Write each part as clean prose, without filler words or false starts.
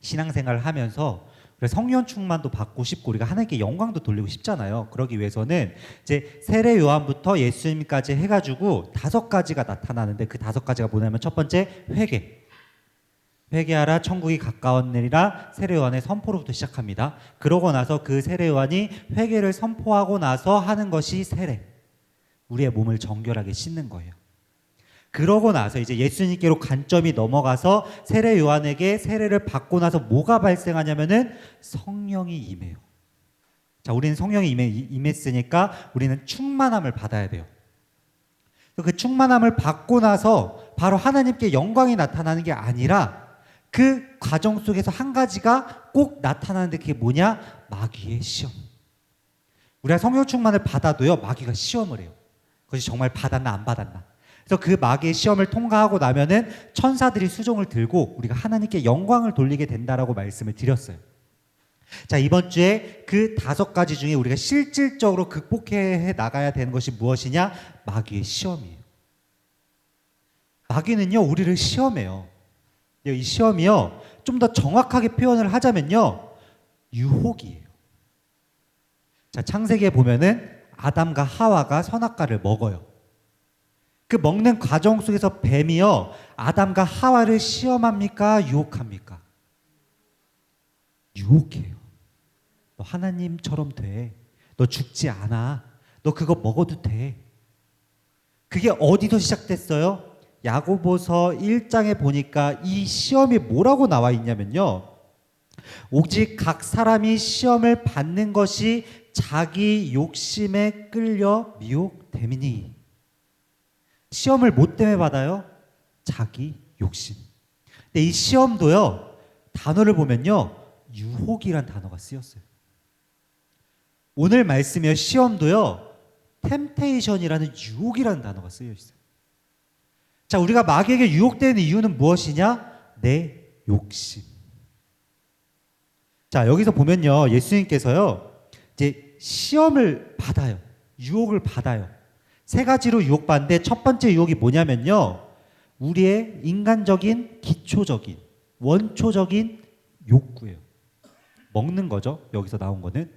신앙생활을 하면서 그래서 성령 충만도 받고 싶고 우리가 하나님께 영광도 돌리고 싶잖아요. 그러기 위해서는 이제 세례 요한부터 예수님까지 해가지고 5가지가 나타나는데 그 5가지가 뭐냐면 첫 번째 회개. 회개하라 천국이 가까웠느니라 세례 요한의 선포로부터 시작합니다. 그러고 나서 그 세례 요한이 회개를 선포하고 나서 하는 것이 세례. 우리의 몸을 정결하게 씻는 거예요. 그러고 나서 이제 예수님께로 관점이 넘어가서 세례 요한에게 세례를 받고 나서 뭐가 발생하냐면은 성령이 임해요. 자, 우리는 성령이 임했으니까 우리는 충만함을 받아야 돼요. 그 충만함을 받고 나서 바로 하나님께 영광이 나타나는 게 아니라 그 과정 속에서 한 가지가 꼭 나타나는데 그게 뭐냐? 마귀의 시험. 우리가 성령 충만을 받아도요, 마귀가 시험을 해요. 그것이 정말 받았나 안 받았나. 그래서 그 마귀의 시험을 통과하고 나면은 천사들이 수종을 들고 우리가 하나님께 영광을 돌리게 된다라고 말씀을 드렸어요. 자, 이번 주에 그 5가지 중에 우리가 실질적으로 극복해 나가야 되는 것이 무엇이냐? 마귀의 시험이에요. 마귀는요, 우리를 시험해요. 이 시험이요, 좀 더 정확하게 표현을 하자면요, 유혹이에요. 자, 창세기에 보면은 아담과 하와가 선악과를 먹어요. 그 먹는 과정 속에서 뱀이요, 아담과 하와를 시험합니까? 유혹합니까? 유혹해요. 너 하나님처럼 돼. 너 죽지 않아. 너 그거 먹어도 돼. 그게 어디서 시작됐어요? 야고보서 1장에 보니까 이 시험이 뭐라고 나와 있냐면요, 오직 각 사람이 시험을 받는 것이 자기 욕심에 끌려 미혹됨이니. 시험을 뭐 때문에 받아요? 자기 욕심. 근데 이 시험도요, 단어를 보면요, 유혹이란 단어가 쓰였어요. 오늘 말씀의 시험도요, 템테이션이라는 유혹이라는 단어가 쓰여 있어요. 자, 우리가 마귀에게 유혹되는 이유는 무엇이냐? 내 욕심. 자, 여기서 보면요, 예수님께서요, 이제 시험을 받아요. 유혹을 받아요. 3가지로 유혹받는데 첫 번째 유혹이 뭐냐면요, 우리의 인간적인 기초적인 원초적인 욕구예요. 먹는 거죠. 여기서 나온 거는.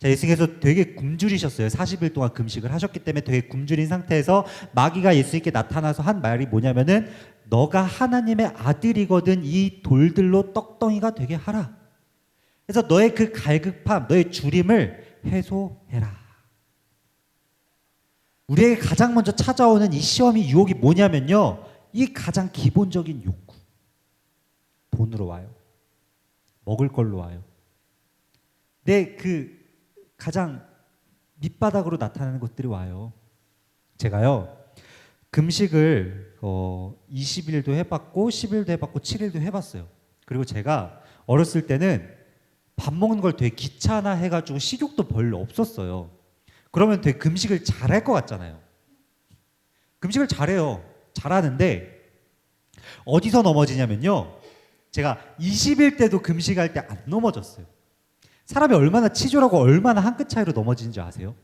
자, 예수님께서 되게 굶주리셨어요. 40일 동안 금식을 하셨기 때문에 되게 굶주린 상태에서 마귀가 예수님께 나타나서 한 말이 뭐냐면은, 너가 하나님의 아들이거든 이 돌들로 떡덩이가 되게 하라. 그래서 너의 그 갈급함, 너의 주림을 해소해라. 우리에게 가장 먼저 찾아오는 이 시험이, 유혹이 뭐냐면요, 이 가장 기본적인 욕구. 돈으로 와요. 먹을 걸로 와요. 내 그 가장 밑바닥으로 나타나는 것들이 와요. 제가요, 금식을 20일도 해봤고 10일도 해봤고 7일도 해봤어요. 그리고 제가 어렸을 때는 밥 먹는 걸 되게 귀찮아 해가지고 식욕도 별로 없었어요. 그러면 되게 금식을 잘할 것 같잖아요. 금식을 잘해요. 잘하는데 어디서 넘어지냐면요, 제가 20일 때도 금식할 때 안 넘어졌어요. 사람이 얼마나 치졸하고 얼마나 한 끗 차이로 넘어지는 줄 아세요?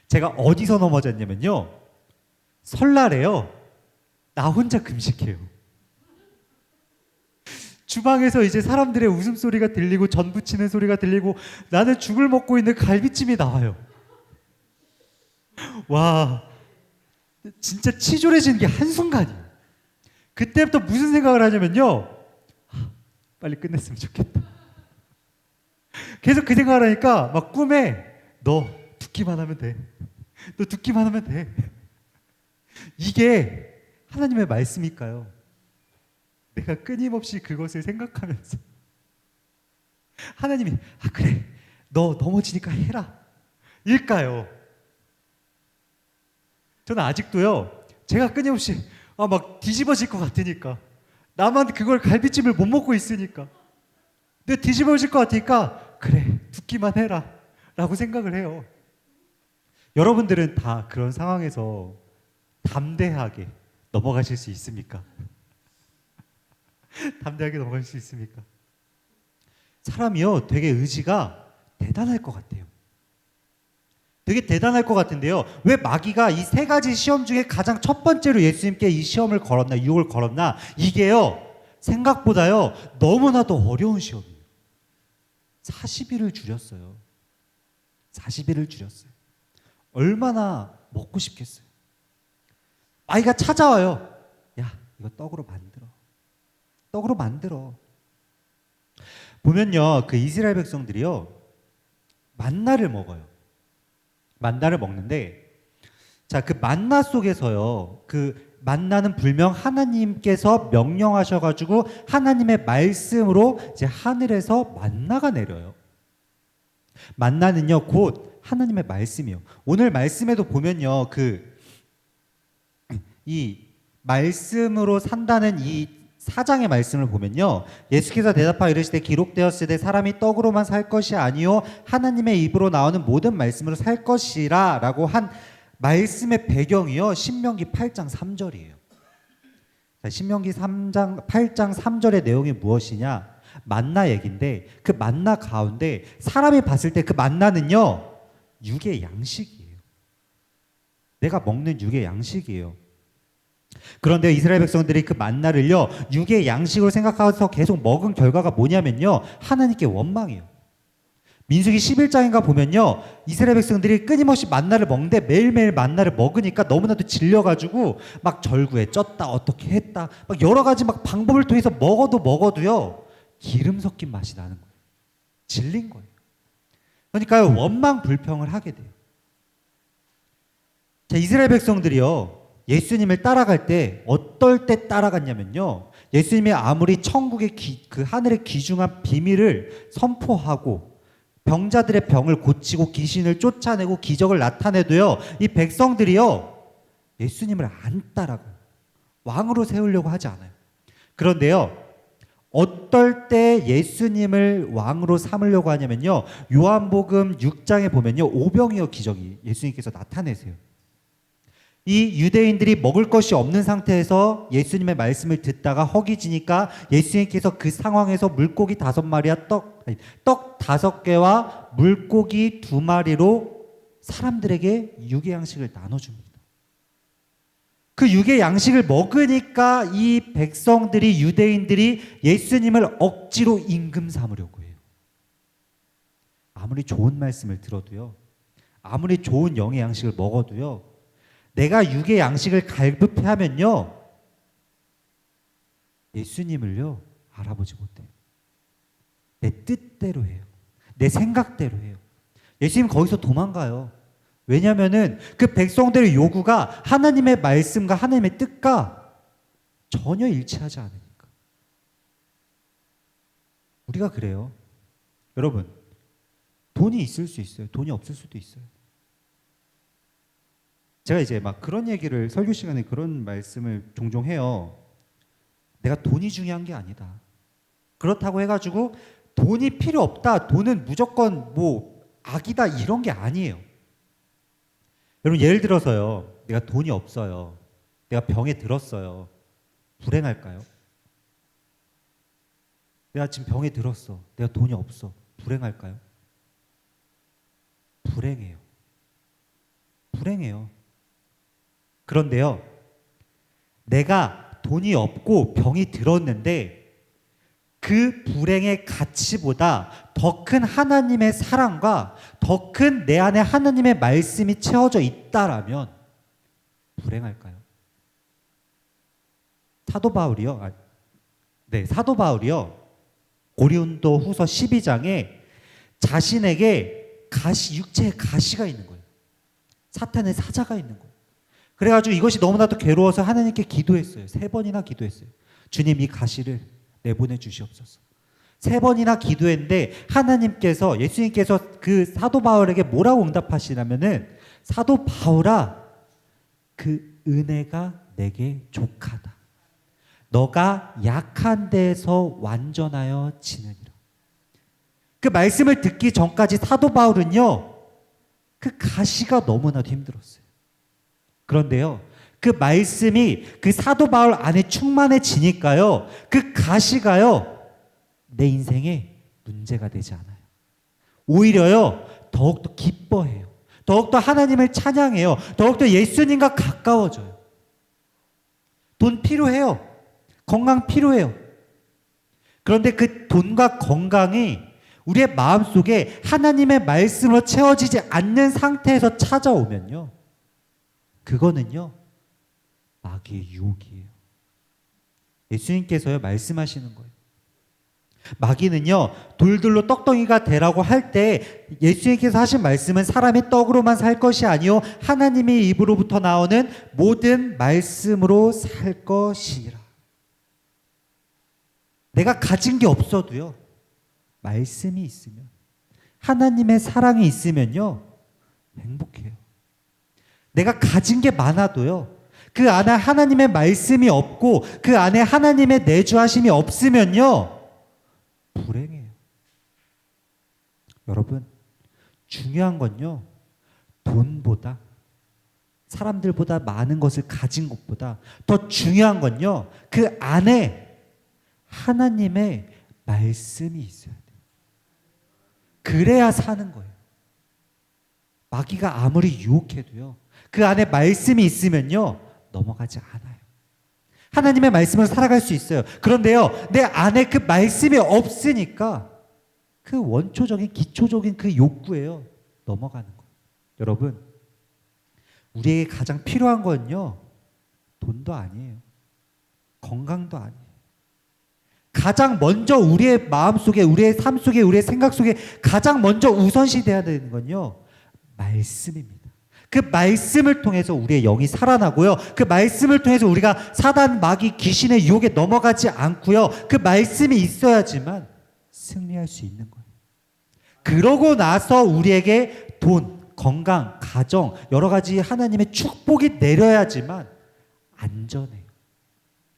제가 어디서 넘어졌냐면요, 설날에요, 나 혼자 금식해요. 주방에서 이제 사람들의 웃음소리가 들리고 전 부치는 소리가 들리고 나는 죽을 먹고 있는 갈비찜이 나와요. 와, 진짜 치졸해지는 게 한순간이에요. 그때부터 무슨 생각을 하냐면요, 빨리 끝냈으면 좋겠다. 계속 그 생각을 하니까 막 꿈에 너 듣기만 하면 돼. 너 듣기만 하면 돼. 이게 하나님의 말씀일까요? 내가 끊임없이 그것을 생각하면서 하나님이 그래, 너 넘어지니까 해라 일까요? 저는 아직도요, 제가 끊임없이 막 뒤집어질 것 같으니까, 나만 그걸 갈비찜을 못 먹고 있으니까, 내가 뒤집어질 것 같으니까 그래, 듣기만 해라 라고 생각을 해요. 여러분들은 다 그런 상황에서 담대하게 넘어가실 수 있습니까? 담대하게 넘어갈 수 있습니까? 사람이요, 되게 의지가 대단할 것 같아요. 되게 대단할 것 같은데요, 왜 마귀가 이 3가지 시험 중에 가장 첫 번째로 예수님께 이 시험을 걸었나, 유혹을 걸었나? 이게요, 생각보다요 너무나도 어려운 시험이에요. 40일을 줄였어요. 40일을 줄였어요. 얼마나 먹고 싶겠어요. 아이가 찾아와요. 야, 이거 떡으로 만들어. 떡으로 만들어. 보면요, 그 이스라엘 백성들이요, 만나를 먹어요. 만나를 먹는데, 자, 그 만나 속에서요, 그 만나는 불명 하나님께서 명령하셔가지고 하나님의 말씀으로 이제 하늘에서 만나가 내려요. 만나는요, 곧 하나님의 말씀이요. 오늘 말씀에도 보면요, 이 말씀으로 산다는 이 4장의 말씀을 보면요, 예수께서 대답하여 이르시되 기록되었으되 사람이 떡으로만 살 것이 아니요 하나님의 입으로 나오는 모든 말씀으로 살 것이라 라고 한 말씀의 배경이요 신명기 8장 3절이에요. 신명기 8장 3절의 내용이 무엇이냐, 만나 얘기인데, 그 만나 가운데 사람이 봤을 때 그 만나는요 육의 양식이에요. 내가 먹는 육의 양식이에요. 그런데 이스라엘 백성들이 그 만나를요 육의 양식으로 생각해서 계속 먹은 결과가 뭐냐면요, 하나님께 원망해요. 민수기 11장인가 보면요, 이스라엘 백성들이 끊임없이 만나를 먹는데 매일매일 만나를 먹으니까 너무나도 질려가지고 막 절구에 쪘다, 어떻게 했다, 막 여러 가지 막 방법을 통해서 먹어도요 기름 섞인 맛이 나는 거예요. 질린 거예요. 그러니까 원망 불평을 하게 돼요. 자, 이스라엘 백성들이요 예수님을 따라갈 때 어떨 때 따라갔냐면요, 예수님이 아무리 천국의 그 하늘의 귀중한 비밀을 선포하고 병자들의 병을 고치고 귀신을 쫓아내고 기적을 나타내도요 이 백성들이요 예수님을 안 따라가요. 왕으로 세우려고 하지 않아요. 그런데요 어떨 때 예수님을 왕으로 삼으려고 하냐면요, 요한복음 6장에 보면요 오병이어 기적이 예수님께서 나타내세요. 이 유대인들이 먹을 것이 없는 상태에서 예수님의 말씀을 듣다가 허기지니까 예수님께서 그 상황에서 물고기 5마리와 떡 5개와 물고기 2마리로 사람들에게 육의 양식을 나눠줍니다. 그 육의 양식을 먹으니까 이 백성들이, 유대인들이 예수님을 억지로 임금 삼으려고 해요. 아무리 좋은 말씀을 들어도요, 아무리 좋은 영의 양식을 먹어도요, 내가 육의 양식을 갈급해하면요 예수님을요 알아보지 못해요. 내 뜻대로 해요. 내 생각대로 해요. 예수님 거기서 도망가요. 왜냐하면은 그 백성들의 요구가 하나님의 말씀과 하나님의 뜻과 전혀 일치하지 않으니까. 우리가 그래요. 여러분, 돈이 있을 수 있어요. 돈이 없을 수도 있어요. 제가 이제 막 그런 얘기를 설교 시간에 그런 말씀을 종종 해요. 내가 돈이 중요한 게 아니다. 그렇다고 해가지고 돈이 필요 없다, 돈은 무조건 뭐 악이다, 이런 게 아니에요. 여러분, 예를 들어서요, 내가 돈이 없어요. 내가 병에 들었어요. 불행할까요? 내가 지금 병에 들었어. 내가 돈이 없어. 불행할까요? 불행해요. 불행해요. 그런데요, 내가 돈이 없고 병이 들었는데 그 불행의 가치보다 더 큰 하나님의 사랑과 더 큰 내 안에 하나님의 말씀이 채워져 있다라면 불행할까요? 사도 바울이요 고린도 후서 12장에 자신에게 육체에 가시가 있는 거예요. 사탄의 사자가 있는 거예요. 그래가지고 이것이 너무나도 괴로워서 하나님께 기도했어요. 3번이나 기도했어요. 주님, 이 가시를 내보내 주시옵소서. 3번이나 기도했는데 하나님께서, 예수님께서 그 사도 바울에게 뭐라고 응답하시냐면은, 사도 바울아, 그 은혜가 내게 족하다. 너가 약한 데에서 완전하여 지느니라. 그 말씀을 듣기 전까지 사도 바울은요 그 가시가 너무나도 힘들었어요. 그런데요, 그 말씀이 그 사도 바울 안에 충만해지니까요, 그 가시가요 내 인생에 문제가 되지 않아요. 오히려요 더욱더 기뻐해요. 더욱더 하나님을 찬양해요. 더욱더 예수님과 가까워져요. 돈 필요해요. 건강 필요해요. 그런데 그 돈과 건강이 우리의 마음속에 하나님의 말씀으로 채워지지 않는 상태에서 찾아오면요, 그거는요 마귀의 유혹이에요. 예수님께서요 말씀하시는 거예요. 마귀는요 돌들로 떡덩이가 되라고 할 때 예수님께서 하신 말씀은 사람의 떡으로만 살 것이 아니요 하나님의 입으로부터 나오는 모든 말씀으로 살 것이라. 내가 가진 게 없어도요 말씀이 있으면, 하나님의 사랑이 있으면요 행복해요. 내가 가진 게 많아도요 그 안에 하나님의 말씀이 없고 그 안에 하나님의 내주하심이 없으면요 불행해요. 여러분, 중요한 건요 돈보다, 사람들보다 많은 것을 가진 것보다 더 중요한 건요 그 안에 하나님의 말씀이 있어야 돼요. 그래야 사는 거예요. 마귀가 아무리 유혹해도요 그 안에 말씀이 있으면요 넘어가지 않아요. 하나님의 말씀으로 살아갈 수 있어요. 그런데요 내 안에 그 말씀이 없으니까 그 원초적인 기초적인 그 욕구예요 넘어가는 거예요. 여러분, 우리에게 가장 필요한 건요 돈도 아니에요, 건강도 아니에요. 가장 먼저 우리의 마음속에, 우리의 삶 속에, 우리의 생각 속에 가장 먼저 우선시 돼야 되는 건요 말씀입니다. 그 말씀을 통해서 우리의 영이 살아나고요, 그 말씀을 통해서 우리가 사단, 마귀, 귀신의 유혹에 넘어가지 않고요, 그 말씀이 있어야지만 승리할 수 있는 거예요. 그러고 나서 우리에게 돈, 건강, 가정, 여러 가지 하나님의 축복이 내려야지만 안전해요.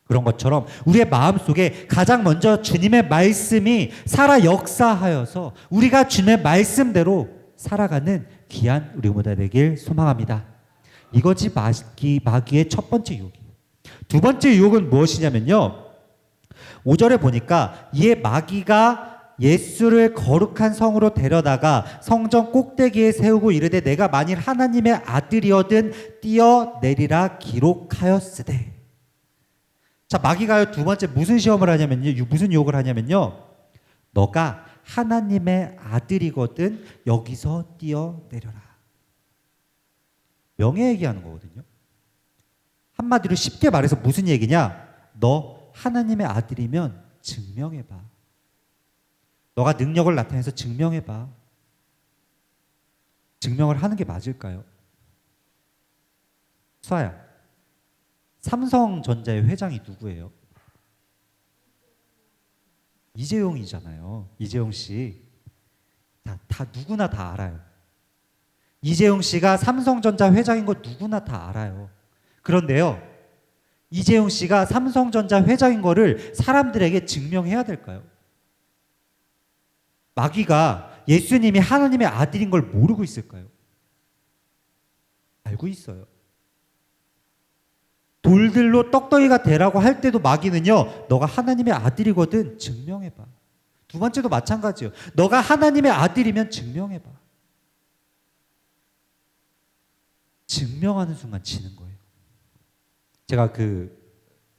그런 것처럼 우리의 마음속에 가장 먼저 주님의 말씀이 살아 역사하여서 우리가 주님의 말씀대로 살아가는 귀한 우리 모두가 되길 소망합니다. 이것이 마귀의 첫 번째 유혹이에요. 두 번째 유혹은 무엇이냐면요, 5절에 보니까 이에 마귀가 예수를 거룩한 성으로 데려다가 성전 꼭대기에 세우고 이르되 내가 만일 하나님의 아들이어든 뛰어내리라 기록하였으되. 자, 마귀가요 두 번째 무슨 시험을 하냐면요, 무슨 유혹을 하냐면요, 너가 하나님의 아들이거든 여기서 뛰어내려라. 명예 얘기하는 거거든요. 한마디로 쉽게 말해서 무슨 얘기냐, 너 하나님의 아들이면 증명해봐. 너가 능력을 나타내서 증명해봐. 증명을 하는 게 맞을까요? 수아야, 삼성전자의 회장이 누구예요? 이재용이잖아요. 이재용 씨. 다 누구나 다 알아요. 이재용 씨가 삼성전자 회장인 거 누구나 다 알아요. 그런데요, 이재용 씨가 삼성전자 회장인 거를 사람들에게 증명해야 될까요? 마귀가 예수님이 하나님의 아들인 걸 모르고 있을까요? 알고 있어요. 돌들로 떡덩이가 되라고 할 때도 마귀는요, 너가 하나님의 아들이거든 증명해봐. 두 번째도 마찬가지예요. 너가 하나님의 아들이면 증명해봐. 증명하는 순간 지는 거예요. 제가 그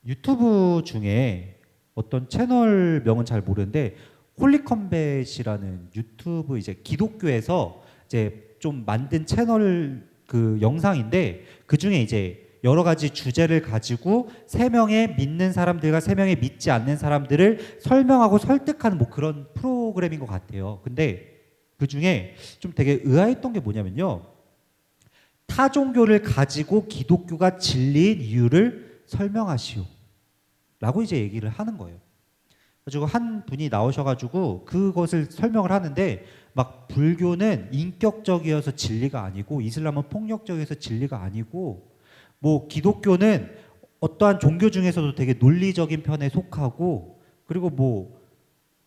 유튜브 중에 어떤 채널명은 잘 모르는데 홀리컴뱃이라는 유튜브 이제 기독교에서 이제 좀 만든 채널 그 영상인데, 그 중에 이제 여러 가지 주제를 가지고 세 명의 믿는 사람들과 세 명의 믿지 않는 사람들을 설명하고 설득하는 뭐 그런 프로그램인 것 같아요. 근데 그 중에 좀 되게 의아했던 게 뭐냐면요, 타 종교를 가지고 기독교가 진리인 이유를 설명하시오 라고 이제 얘기를 하는 거예요. 그래가지고 한 분이 나오셔가지고 그것을 설명을 하는데, 막 불교는 인격적이어서 진리가 아니고 이슬람은 폭력적이어서 진리가 아니고, 뭐 기독교는 어떠한 종교 중에서도 되게 논리적인 편에 속하고, 그리고 뭐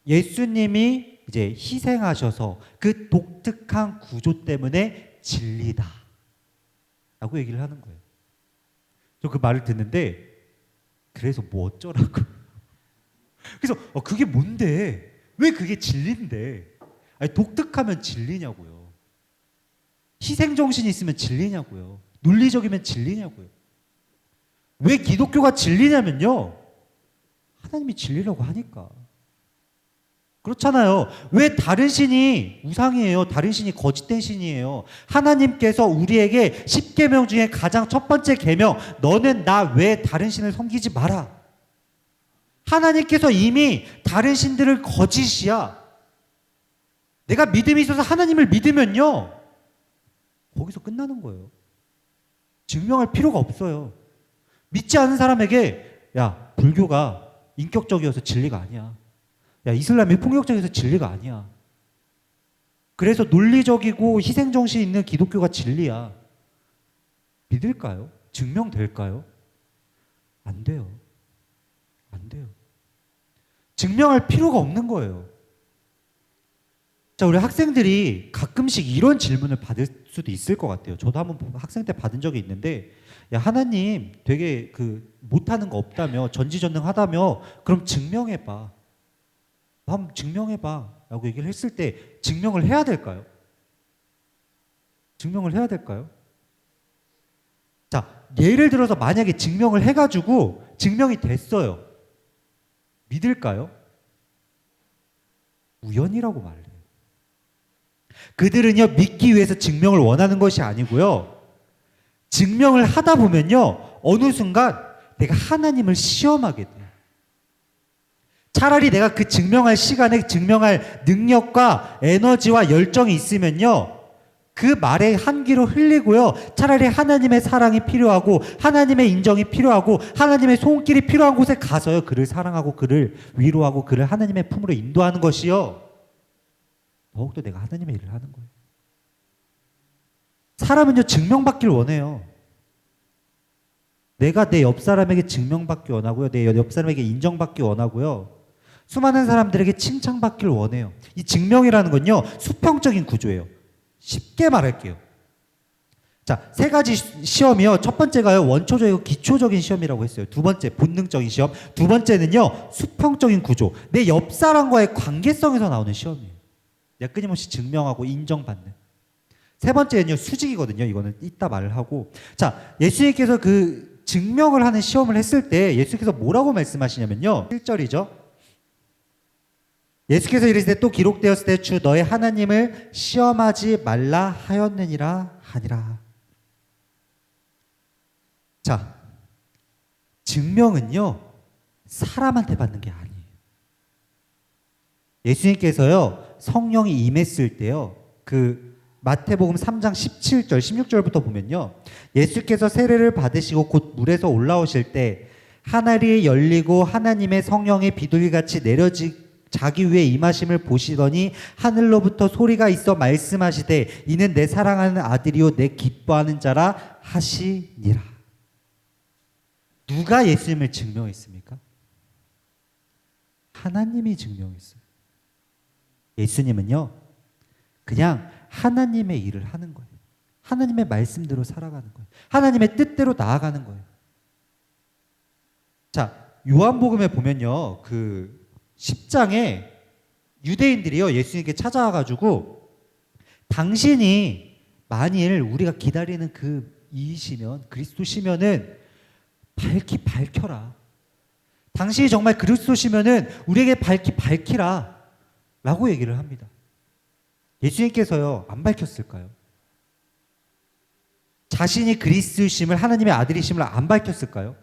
예수님이 이제 희생하셔서 그 독특한 구조 때문에 진리다 라고 얘기를 하는 거예요. 저 그 말을 듣는데 그래서 뭐 어쩌라고. 그래서 그게 뭔데? 왜 그게 진리인데? 아니, 독특하면 진리냐고요. 희생정신이 있으면 진리냐고요. 논리적이면 진리냐고요. 왜 기독교가 진리냐면요, 하나님이 진리라고 하니까. 그렇잖아요. 왜 다른 신이 우상이에요? 다른 신이 거짓된 신이에요. 하나님께서 우리에게 10계명 중에 가장 첫 번째 계명, 너는 나 외에 다른 신을 섬기지 마라. 하나님께서 이미 다른 신들을 거짓이야. 내가 믿음이 있어서 하나님을 믿으면요, 거기서 끝나는 거예요. 증명할 필요가 없어요. 믿지 않은 사람에게 야, 불교가 인격적이어서 진리가 아니야. 야, 이슬람이 폭력적이어서 진리가 아니야. 그래서 논리적이고 희생정신 있는 기독교가 진리야. 믿을까요? 증명될까요? 안 돼요. 안 돼요. 증명할 필요가 없는 거예요. 자, 우리 학생들이 가끔씩 이런 질문을 받을 수도 있을 것 같아요. 저도 한번 학생 때 받은 적이 있는데, 야, 하나님 되게 못하는 거 없다며, 전지전능하다며, 그럼 증명해봐. 한번 증명해봐. 라고 얘기를 했을 때 증명을 해야 될까요? 증명을 해야 될까요? 자, 예를 들어서 만약에 증명을 해가지고 증명이 됐어요. 믿을까요? 우연이라고 말해요. 그들은요, 믿기 위해서 증명을 원하는 것이 아니고요, 증명을 하다 보면요, 어느 순간 내가 하나님을 시험하게 돼요. 차라리 내가 그 증명할 시간에 증명할 능력과 에너지와 열정이 있으면요, 그 말에 한 귀로 흘리고요, 차라리 하나님의 사랑이 필요하고 하나님의 인정이 필요하고 하나님의 손길이 필요한 곳에 가서요, 그를 사랑하고 그를 위로하고 그를 하나님의 품으로 인도하는 것이요, 더욱더 내가 하나님의 일을 하는 거예요. 사람은요, 증명받길 원해요. 내가 내 옆 사람에게 증명받기 원하고요, 내 옆 사람에게 인정받기 원하고요, 수많은 사람들에게 칭찬받길 원해요. 이 증명이라는 건요, 수평적인 구조예요. 쉽게 말할게요. 자, 세 가지 시험이요. 첫 번째가요, 원초적이고 기초적인 시험이라고 했어요. 두 번째, 본능적인 시험. 두 번째는요, 수평적인 구조. 내 옆 사람과의 관계성에서 나오는 시험이에요. 내가 끊임없이 증명하고 인정받는. 세 번째는요, 수직이거든요. 이거는 이따 말을 하고. 자, 예수님께서 그 증명을 하는 시험을 했을 때 예수께서 뭐라고 말씀하시냐면요, 1절이죠. 예수께서 이르시되 또 기록되었을 때 주 너의 하나님을 시험하지 말라 하였느니라 하니라. 자, 증명은요, 사람한테 받는 게 아니에요. 예수님께서요, 성령이 임했을 때요, 그 마태복음 3장 17절, 16절부터 보면요, 예수께서 세례를 받으시고 곧 물에서 올라오실 때 하늘이 열리고 하나님의 성령의 비둘기같이 자기 위에 임하심을 보시더니 하늘로부터 소리가 있어 말씀하시되 이는 내 사랑하는 아들이요 내 기뻐하는 자라 하시니라. 누가 예수님을 증명했습니까? 하나님이 증명했어요. 예수님은요, 그냥 하나님의 일을 하는 거예요. 하나님의 말씀대로 살아가는 거예요. 하나님의 뜻대로 나아가는 거예요. 자, 요한복음에 보면요, 그 10장에 유대인들이요, 예수님께 찾아와가지고 당신이 만일 우리가 기다리는 그 이이시면, 그리스도시면은 밝히 밝혀라. 당신이 정말 그리스도시면은 우리에게 밝히 밝히라 라고 얘기를 합니다. 예수님께서요, 안 밝혔을까요? 자신이 그리스도심을, 하나님의 아들이심을 안 밝혔을까요?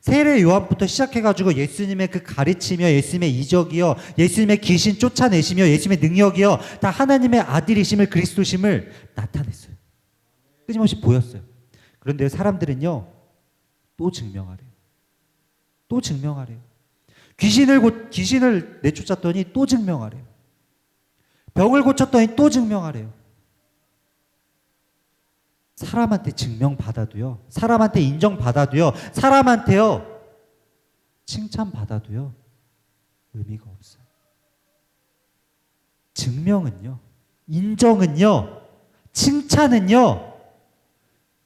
세례 요한부터 시작해가지고 예수님의 그 가르치며 예수님의 이적이요, 예수님의 귀신 쫓아내시며 예수님의 능력이요, 다 하나님의 아들이심을, 그리스도심을 나타냈어요. 끊임없이 보였어요. 그런데 사람들은요, 또 증명하래요. 또 증명하래요. 귀신을 내쫓았더니 또 증명하래요. 병을 고쳤더니 또 증명하래요. 사람한테 증명받아도요, 사람한테 인정받아도요, 사람한테요 칭찬받아도요 의미가 없어요. 증명은요, 인정은요, 칭찬은요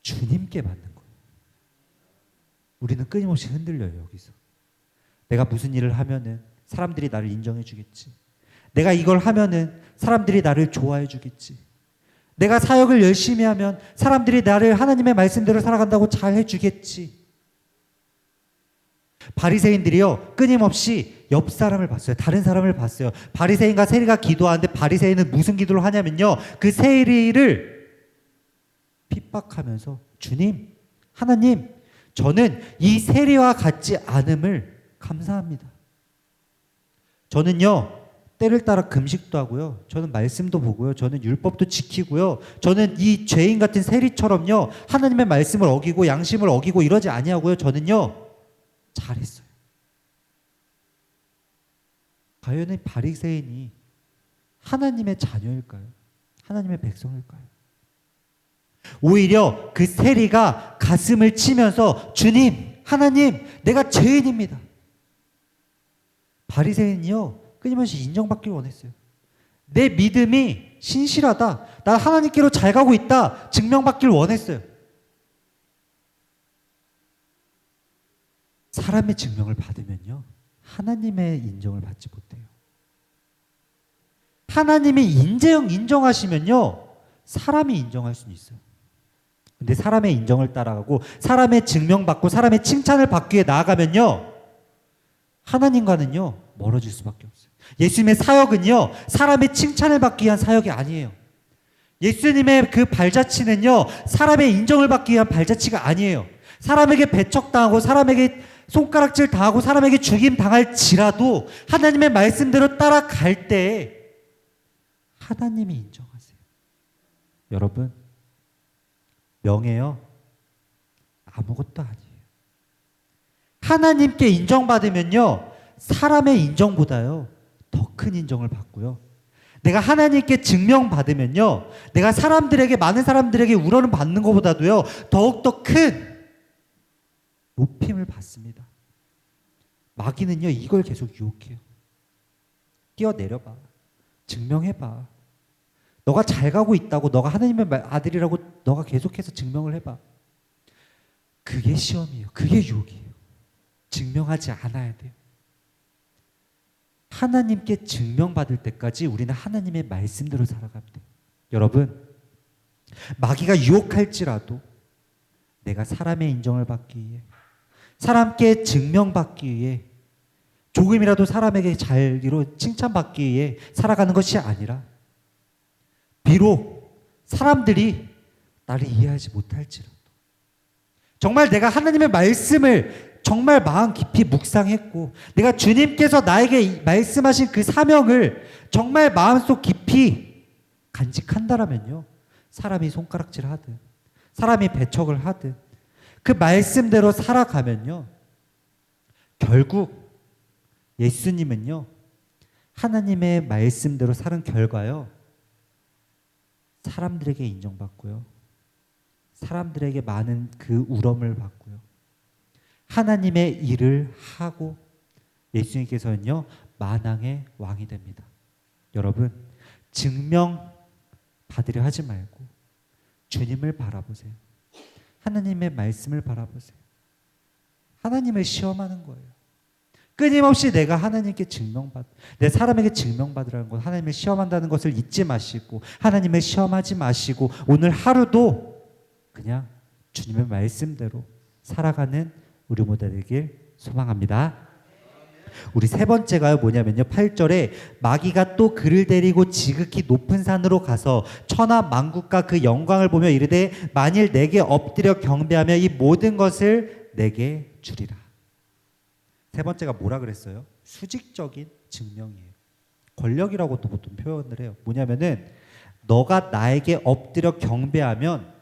주님께 받는 거예요. 우리는 끊임없이 흔들려요. 여기서 내가 무슨 일을 하면은 사람들이 나를 인정해 주겠지, 내가 이걸 하면은 사람들이 나를 좋아해 주겠지, 내가 사역을 열심히 하면 사람들이 나를 하나님의 말씀대로 살아간다고 잘 해주겠지. 바리새인들이요, 끊임없이 옆 사람을 봤어요. 다른 사람을 봤어요. 바리새인과 세리가 기도하는데 바리새인은 무슨 기도를 하냐면요. 그 세리를 핍박하면서 주님, 하나님, 저는 이 세리와 같지 않음을 감사합니다. 저는요, 때를 따라 금식도 하고요. 저는 말씀도 보고요. 저는 율법도 지키고요. 저는 이 죄인 같은 세리처럼요. 하나님의 말씀을 어기고 양심을 어기고 이러지 아니하고요. 저는요, 잘했어요. 과연 이 바리새인이 하나님의 자녀일까요? 하나님의 백성일까요? 오히려 그 세리가 가슴을 치면서 주님, 하나님, 내가 죄인입니다. 바리새인이요, 끊임없이 인정받길 원했어요. 내 믿음이 신실하다. 나 하나님께로 잘 가고 있다. 증명받길 원했어요. 사람의 증명을 받으면요, 하나님의 인정을 받지 못해요. 하나님이 인정하시면요, 사람이 인정할 수는 있어요. 근데 사람의 인정을 따라가고 사람의 증명받고 사람의 칭찬을 받기 위해 나아가면요, 하나님과는요 멀어질 수밖에 없어요. 예수님의 사역은요 사람의 칭찬을 받기 위한 사역이 아니에요. 예수님의 그 발자취는요 사람의 인정을 받기 위한 발자취가 아니에요. 사람에게 배척당하고 사람에게 손가락질 당하고 사람에게 죽임 당할지라도 하나님의 말씀대로 따라갈 때 하나님이 인정하세요. 여러분, 명예요 아무것도 아니에요. 하나님께 인정받으면요 사람의 인정보다요 더 큰 인정을 받고요. 내가 하나님께 증명받으면요 내가 많은 사람들에게 우러는 받는 것보다도요 더욱더 큰 높임을 받습니다. 마귀는요 이걸 계속 유혹해요. 뛰어내려봐. 증명해봐. 너가 잘 가고 있다고, 너가 하나님의 아들이라고 너가 계속해서 증명을 해봐. 그게 시험이에요. 그게 유혹이에요. 증명하지 않아야 돼요. 하나님께 증명받을 때까지 우리는 하나님의 말씀대로 살아가면 돼요. 여러분, 마귀가 유혹할지라도 내가 사람의 인정을 받기 위해, 사람께 증명받기 위해, 조금이라도 사람에게 잘로 칭찬받기 위해 살아가는 것이 아니라, 비록 사람들이 나를 이해하지 못할지라도 정말 내가 하나님의 말씀을 정말 마음 깊이 묵상했고 내가 주님께서 나에게 말씀하신 그 사명을 정말 마음속 깊이 간직한다라면요, 사람이 손가락질 하든 사람이 배척을 하든 그 말씀대로 살아가면요, 결국 예수님은요 하나님의 말씀대로 사는 결과요 사람들에게 인정받고요, 사람들에게 많은 그 우럼을 받고요, 하나님의 일을 하고 예수님께서는요 만왕의 왕이 됩니다. 여러분, 증명 받으려 하지 말고 주님을 바라보세요. 하나님의 말씀을 바라보세요. 하나님을 시험하는 거예요. 끊임없이 내가 하나님께 내 사람에게 증명받으라는 것, 하나님을 시험한다는 것을 잊지 마시고 하나님을 시험하지 마시고 오늘 하루도 그냥 주님의 말씀대로 살아가는 우리 모두 되길 소망합니다. 우리 세 번째가 뭐냐면요, 8절에 마귀가 또 그를 데리고 지극히 높은 산으로 가서 천하 만국과 그 영광을 보며 이르되 만일 내게 엎드려 경배하며 이 모든 것을 내게 주리라. 세 번째가 뭐라 그랬어요? 수직적인 증명이에요. 권력이라고도 보통 표현을 해요. 뭐냐면은 너가 나에게 엎드려 경배하면,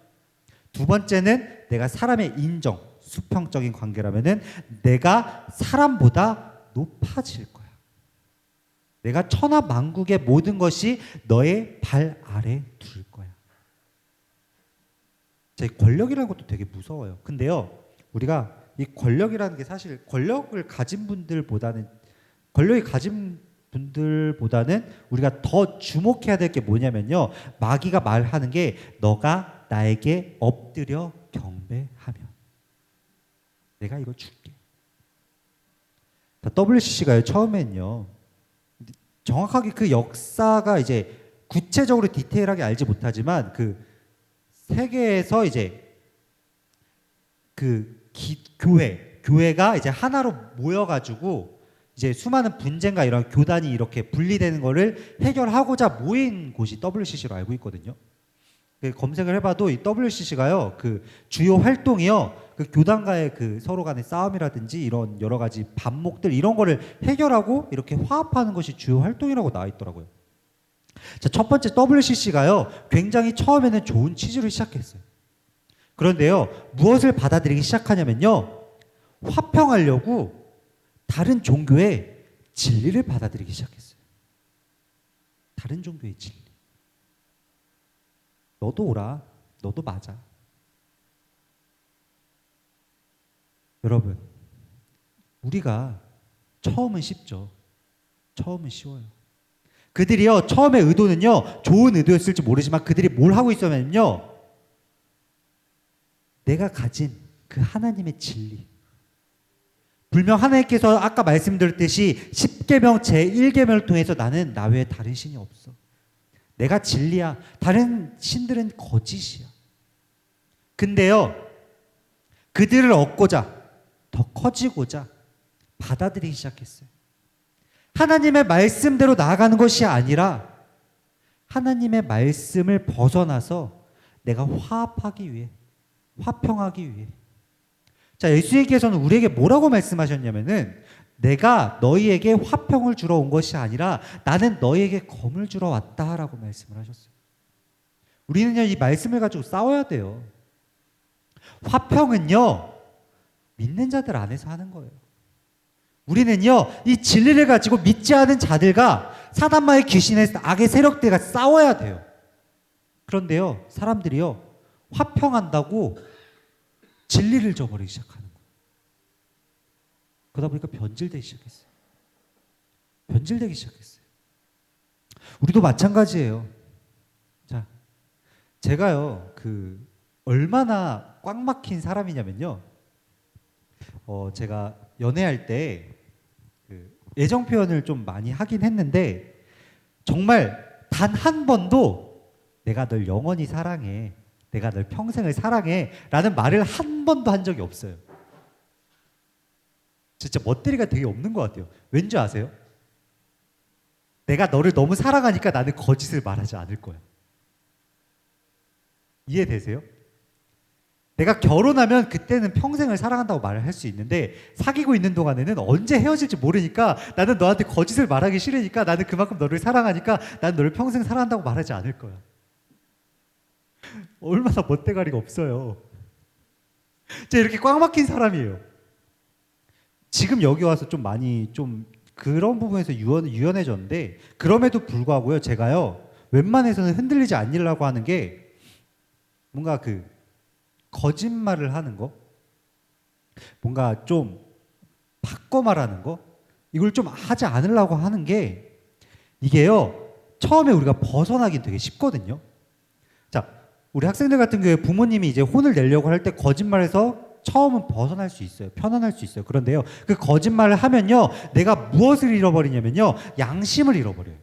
두 번째는 내가 사람의 인정, 수평적인 관계라면은 내가 사람보다 높아질 거야. 내가 천하 만국의 모든 것이 너의 발 아래 둘 거야. 제 권력이라는 것도 되게 무서워요. 근데요, 우리가 이 권력이라는 게 사실 권력이 가진 분들보다는 우리가 더 주목해야 될 게 뭐냐면요, 마귀가 말하는 게 너가 나에게 엎드려 경배하면 내가 이거 줄게. WCC가요 처음엔요 정확하게 그 역사가 이제 구체적으로 디테일하게 알지 못하지만 그 세계에서 이제 그 교회가 이제 하나로 모여가지고 이제 수많은 분쟁과 이런 교단이 이렇게 분리되는 거를 해결하고자 모인 곳이 WCC로 알고 있거든요. 검색을 해봐도 이 WCC가요, 그 주요 활동이요, 그 교단과의 그 서로 간의 싸움이라든지 이런 여러 가지 반목들 이런 거를 해결하고 이렇게 화합하는 것이 주요 활동이라고 나와 있더라고요. 자, 첫 번째 WCC가요, 굉장히 처음에는 좋은 취지로 시작했어요. 그런데요, 무엇을 받아들이기 시작하냐면요, 화평하려고 다른 종교의 진리를 받아들이기 시작했어요. 다른 종교의 진리. 너도 오라. 너도 맞아. 여러분, 우리가 처음은 쉽죠. 처음은 쉬워요. 그들이요, 처음의 의도는요, 좋은 의도였을지 모르지만 그들이 뭘 하고 있었냐면요, 내가 가진 그 하나님의 진리. 분명 하나님께서 아까 말씀드렸듯이 10계명 제1계명을 통해서 나는 나 외에 다른 신이 없어. 내가 진리야. 다른 신들은 거짓이야. 근데요, 그들을 얻고자, 더 커지고자 받아들이기 시작했어요. 하나님의 말씀대로 나아가는 것이 아니라 하나님의 말씀을 벗어나서 내가 화합하기 위해, 화평하기 위해. 자, 예수님께서는 우리에게 뭐라고 말씀하셨냐면은, 내가 너희에게 화평을 주러 온 것이 아니라 나는 너희에게 검을 주러 왔다라고 말씀을 하셨어요. 우리는요, 이 말씀을 가지고 싸워야 돼요. 화평은요, 믿는 자들 안에서 하는 거예요. 우리는요, 이 진리를 가지고 믿지 않은 자들과 사단마의 귀신의 악의 세력들과 싸워야 돼요. 그런데요, 사람들이요, 화평한다고 진리를 저버리기 시작하는 거예요. 그러다 보니까 변질되기 시작했어요. 변질되기 시작했어요. 우리도 마찬가지예요. 자, 제가요, 얼마나 꽉 막힌 사람이냐면요, 제가 연애할 때 애정 표현을 좀 많이 하긴 했는데, 정말 단 한 번도 내가 널 영원히 사랑해, 내가 널 평생을 사랑해 라는 말을 한 번도 한 적이 없어요. 진짜 멋대리가 되게 없는 것 같아요. 왠지 아세요? 내가 너를 너무 사랑하니까 나는 거짓을 말하지 않을 거야. 이해되세요? 내가 결혼하면 그때는 평생을 사랑한다고 말을 할 수 있는데, 사귀고 있는 동안에는 언제 헤어질지 모르니까 나는 너한테 거짓을 말하기 싫으니까, 나는 그만큼 너를 사랑하니까 나는 너를 평생 사랑한다고 말하지 않을 거야. 얼마나 멋대가리가 없어요. 제가 이렇게 꽉 막힌 사람이에요. 지금 여기 와서 좀 많이 좀 그런 부분에서 유연해졌는데, 그럼에도 불구하고요, 제가요, 웬만해서는 흔들리지 않으려고 하는 게, 뭔가 거짓말을 하는 거, 뭔가 좀 바꿔 말하는 거, 이걸 좀 하지 않으려고 하는 게, 이게요, 처음에 우리가 벗어나긴 되게 쉽거든요. 자, 우리 학생들 같은 경우에 부모님이 이제 혼을 내려고 할 때 거짓말해서 처음은 벗어날 수 있어요. 편안할 수 있어요. 그런데요, 그 거짓말을 하면요, 내가 무엇을 잃어버리냐면요, 양심을 잃어버려요.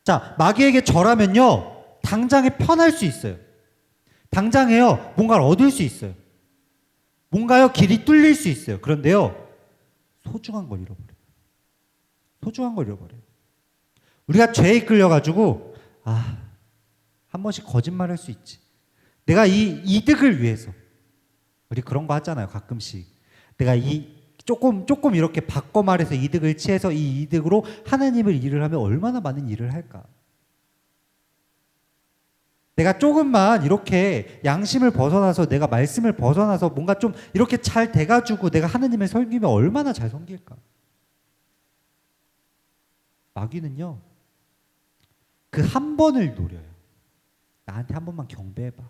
자, 마귀에게 절하면요, 당장에 편할 수 있어요. 당장에요, 뭔가를 얻을 수 있어요. 뭔가요, 길이 뚫릴 수 있어요. 그런데요, 소중한 걸 잃어버려요. 소중한 걸 잃어버려요. 우리가 죄에 이끌려가지고, 한 번씩 거짓말할 수 있지. 내가 이 이득을 위해서. 우리 그런 거 하잖아요, 가끔씩. 내가 조금 이렇게 바꿔 말해서 이득을 취해서 이 이득으로 하나님을 일을 하면 얼마나 많은 일을 할까. 내가 조금만 이렇게 양심을 벗어나서, 내가 말씀을 벗어나서 뭔가 좀 이렇게 잘 돼가지고 내가 하나님을 섬기면 얼마나 잘 섬길까. 마귀는요, 그 한 번을 노려요. 나한테 한 번만 경배해봐.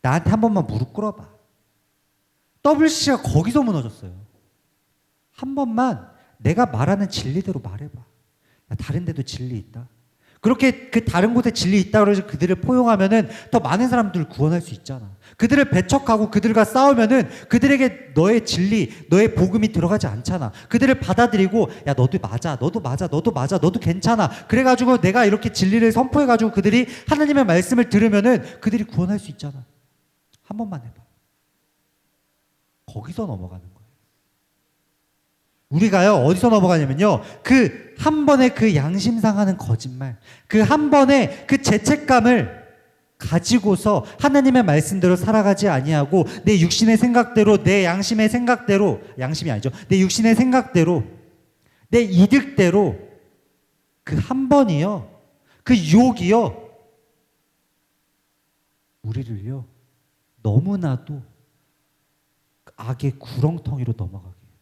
나한테 한 번만 무릎 꿇어봐. WCC가 거기서 무너졌어요. 한 번만 내가 말하는 진리대로 말해봐. 다른 데도 진리 있다. 그렇게 그 다른 곳에 진리 있다고 해서 그들을 포용하면은 더 많은 사람들을 구원할 수 있잖아. 그들을 배척하고 그들과 싸우면은 그들에게 너의 진리, 너의 복음이 들어가지 않잖아. 그들을 받아들이고, 야, 너도 맞아, 너도 맞아, 너도 맞아, 너도 괜찮아. 그래가지고 내가 이렇게 진리를 선포해가지고 그들이 하나님의 말씀을 들으면은 그들이 구원할 수 있잖아. 한 번만 해봐. 거기서 넘어가는 거예요. 우리가요, 어디서 넘어가냐면요, 그 한 번의 그 양심 상하는 거짓말, 그 한 번의 그 죄책감을 가지고서 하나님의 말씀대로 살아가지 아니하고 내 육신의 생각대로, 내 양심의 생각대로, 양심이 아니죠, 내 육신의 생각대로, 내 이득대로 그 한 번이요, 그 유혹이요, 우리를요 너무나도 악의 구렁텅이로 넘어가게 해요.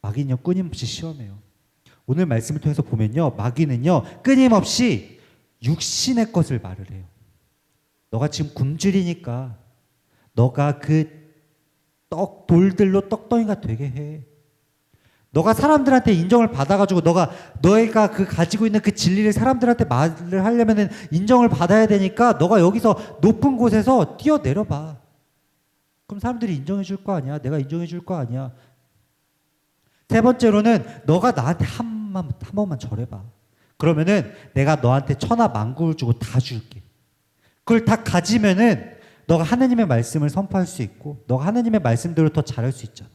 마귀는요 끊임없이 시험해요. 오늘 말씀을 통해서 보면요, 마귀는요 끊임없이 육신의 것을 말을 해요. 너가 지금 굶주리니까 너가 그 돌들로 떡덩이가 되게 해. 너가 사람들한테 인정을 받아가지고 너희가 그 가지고 있는 그 진리를 사람들한테 말을 하려면은 인정을 받아야 되니까 너가 여기서 높은 곳에서 뛰어내려봐. 그럼 사람들이 인정해 줄 거 아니야. 내가 인정해 줄 거 아니야. 세 번째로는 너가 나한테 한 번만 절해봐. 그러면은 내가 너한테 천하 만국을 주고 다 줄게. 그걸 다 가지면은 너가 하나님의 말씀을 선포할 수 있고 너가 하나님의 말씀대로 더 잘할 수 있잖아.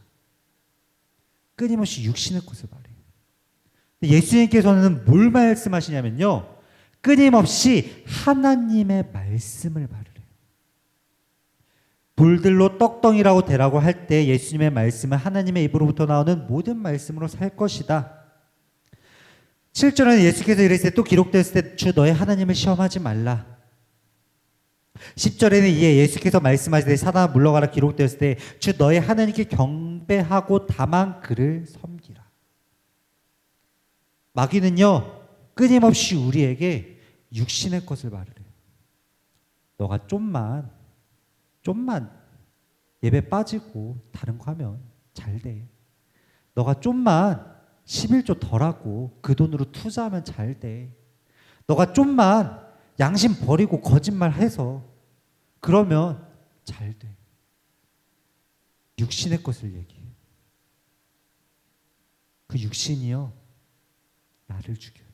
끊임없이 육신의 것을 말해요. 예수님께서는 뭘 말씀하시냐면요, 끊임없이 하나님의 말씀을 말을 해요. 돌들로 떡덩이라고 되라고 할 때 예수님의 말씀은 하나님의 입으로부터 나오는 모든 말씀으로 살 것이다. 7절에는 예수께서 이르시되 또 기록되었을 때 주 너의 하나님을 시험하지 말라. 10절에는 이에 예수께서 말씀하시되 사단아 물러가라 기록되었을 때 주 너의 하나님께 경배하고 다만 그를 섬기라. 마귀는요 끊임없이 우리에게 육신의 것을 말을 해요. 너가 좀만 예배 빠지고 다른 거 하면 잘 돼. 너가 좀만 11조 덜하고 그 돈으로 투자하면 잘 돼. 너가 좀만 양심 버리고 거짓말 해서 그러면 잘 돼. 육신의 것을 얘기해. 그 육신이요 나를 죽여요.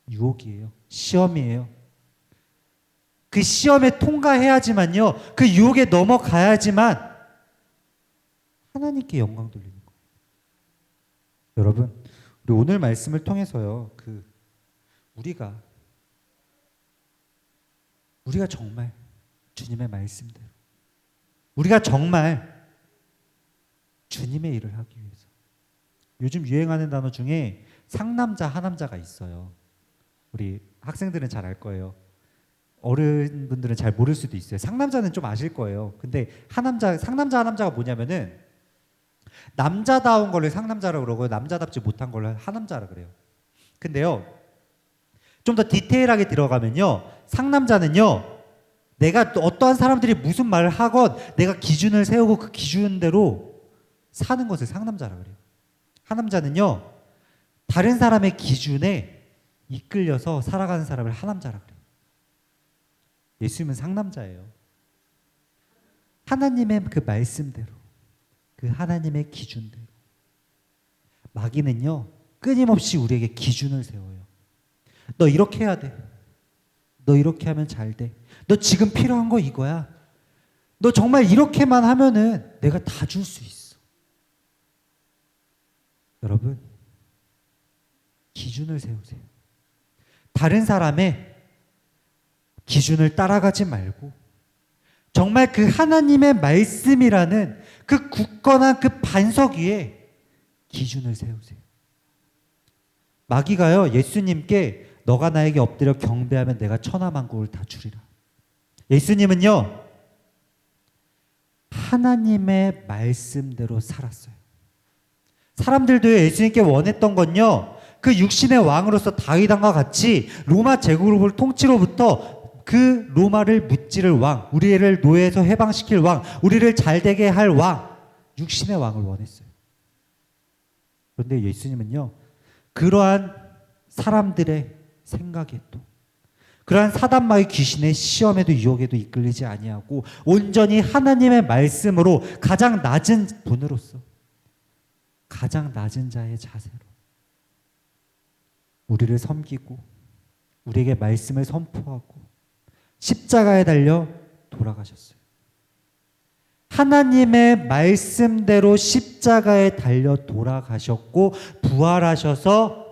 유혹이에요. 시험이에요. 그 시험에 통과해야지만요, 그 유혹에 넘어가야지만 하나님께 영광 돌리는 거예요. 여러분, 우리 오늘 말씀을 통해서요, 우리가 정말 주님의 말씀대로, 우리가 정말 주님의 일을 하기 위해서. 요즘 유행하는 단어 중에 상남자, 하남자가 있어요. 우리 학생들은 잘 알 거예요. 어른분들은 잘 모를 수도 있어요. 상남자는 좀 아실 거예요. 근데 상남자, 하남자가 뭐냐면은 남자다운 거를 상남자라고 그러고 남자답지 못한 걸 하남자라고 그래요. 근데요, 좀 더 디테일하게 들어가면요, 상남자는요, 내가 어떠한 사람들이 무슨 말을 하건 내가 기준을 세우고 그 기준대로 사는 것을 상남자라고 그래요. 하남자는요, 다른 사람의 기준에 이끌려서 살아가는 사람을 하남자라고 그래요. 예수님은 상남자예요. 하나님의 그 말씀대로, 그 하나님의 기준대로. 마귀는요 끊임없이 우리에게 기준을 세워요. 너 이렇게 해야 돼. 너 이렇게 하면 잘 돼. 너 지금 필요한 거 이거야. 너 정말 이렇게만 하면은 내가 다 줄 수 있어. 여러분, 기준을 세우세요. 다른 사람의 기준을 따라가지 말고 정말 그 하나님의 말씀이라는 그 굳건한 그 반석 위에 기준을 세우세요. 마귀가요 예수님께 너가 나에게 엎드려 경배하면 내가 천하만국을 다 주리라. 예수님은요 하나님의 말씀대로 살았어요. 사람들도 예수님께 원했던 건요, 그 육신의 왕으로서 다윗 왕과 같이 로마 제국을 통치로부터 그 로마를 무찌를 왕, 우리를 노예에서 해방시킬 왕, 우리를 잘되게 할 왕, 육신의 왕을 원했어요. 그런데 예수님은요 그러한 사람들의 생각에 또 그러한 사단마의 귀신의 시험에도 유혹에도 이끌리지 아니하고 온전히 하나님의 말씀으로 가장 낮은 분으로서 가장 낮은 자의 자세로 우리를 섬기고 우리에게 말씀을 선포하고 십자가에 달려 돌아가셨어요. 하나님의 말씀대로 십자가에 달려 돌아가셨고 부활하셔서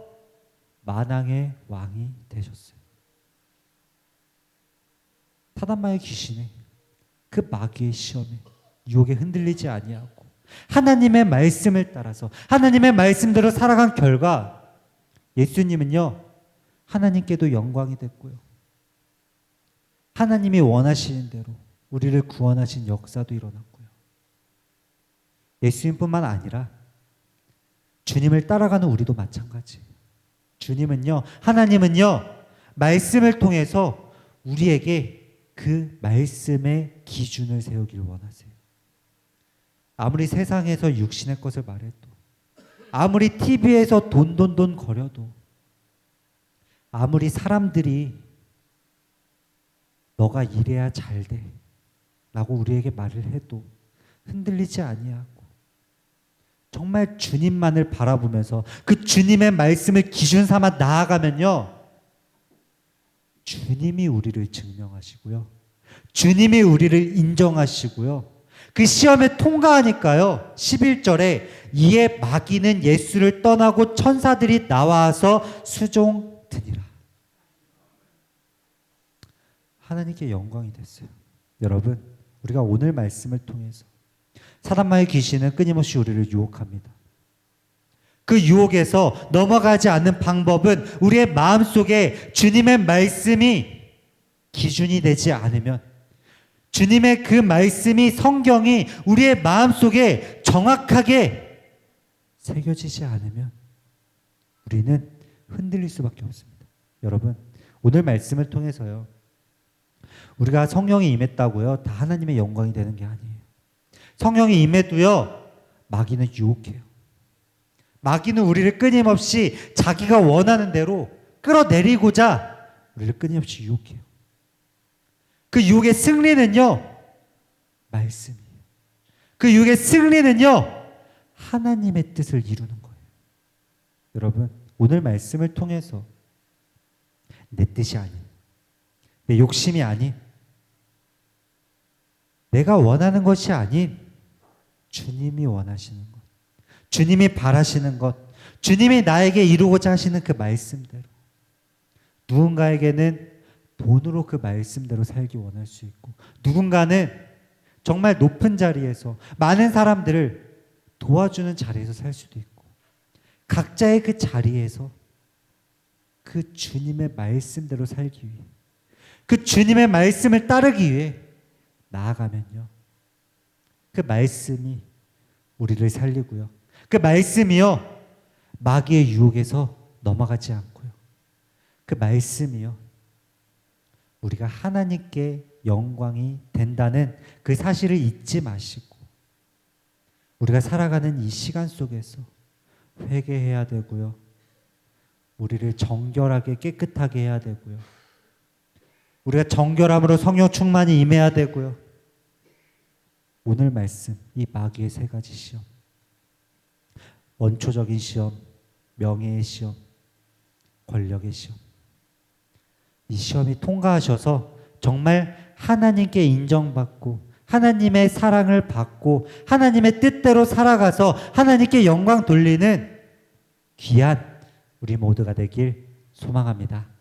만왕의 왕이 되셨어요. 사단마의 귀신에 그 마귀의 시험에 유혹에 흔들리지 아니하고 하나님의 말씀을 따라서 하나님의 말씀대로 살아간 결과 예수님은요 하나님께도 영광이 됐고요. 하나님이 원하시는 대로 우리를 구원하신 역사도 일어났고요. 예수님뿐만 아니라 주님을 따라가는 우리도 마찬가지예요. 주님은요, 하나님은요, 말씀을 통해서 우리에게 그 말씀의 기준을 세우길 원하세요. 아무리 세상에서 육신의 것을 말해도, 아무리 TV에서 돈 거려도, 아무리 사람들이 너가 이래야 잘 돼 라고 우리에게 말을 해도 흔들리지 아니하고 정말 주님만을 바라보면서 그 주님의 말씀을 기준 삼아 나아가면요 주님이 우리를 증명하시고요 주님이 우리를 인정하시고요 그 시험에 통과하니까요 11절에 이에 마귀는 예수를 떠나고 천사들이 나와서 수종드니라. 하나님께 영광이 됐어요. 여러분, 우리가 오늘 말씀을 통해서 사단마의 귀신은 끊임없이 우리를 유혹합니다. 그 유혹에서 넘어가지 않는 방법은 우리의 마음속에 주님의 말씀이 기준이 되지 않으면, 주님의 그 말씀이, 성경이 우리의 마음속에 정확하게 새겨지지 않으면 우리는 흔들릴 수밖에 없습니다. 여러분, 오늘 말씀을 통해서요 우리가 성령이 임했다고요 다 하나님의 영광이 되는 게 아니에요. 성령이 임해도요 마귀는 유혹해요. 마귀는 우리를 끊임없이 자기가 원하는 대로 끌어내리고자 우리를 끊임없이 유혹해요. 그 유혹의 승리는요 말씀이에요. 그 유혹의 승리는요 하나님의 뜻을 이루는 거예요. 여러분, 오늘 말씀을 통해서 내 뜻이 아닌, 내 욕심이 아닌, 내가 원하는 것이 아닌 주님이 원하시는 것, 주님이 바라시는 것, 주님이 나에게 이루고자 하시는 그 말씀대로, 누군가에게는 돈으로 그 말씀대로 살기 원할 수 있고, 누군가는 정말 높은 자리에서 많은 사람들을 도와주는 자리에서 살 수도 있고, 각자의 그 자리에서 그 주님의 말씀대로 살기 위해, 그 주님의 말씀을 따르기 위해 나아가면요 그 말씀이 우리를 살리고요 그 말씀이요 마귀의 유혹에서 넘어가지 않고요 그 말씀이요 우리가 하나님께 영광이 된다는 그 사실을 잊지 마시고 우리가 살아가는 이 시간 속에서 회개해야 되고요 우리를 정결하게 깨끗하게 해야 되고요 우리가 정결함으로 성령 충만이 임해야 되고요. 오늘 말씀, 이 마귀의 세 가지 시험, 원초적인 시험, 명예의 시험, 권력의 시험, 이 시험이 통과하셔서 정말 하나님께 인정받고 하나님의 사랑을 받고 하나님의 뜻대로 살아가서 하나님께 영광 돌리는 귀한 우리 모두가 되길 소망합니다.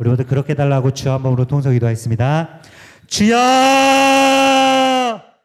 우리 모두 그렇게 달라고 주여 한 번으로 통성기도하겠습니다. 주여!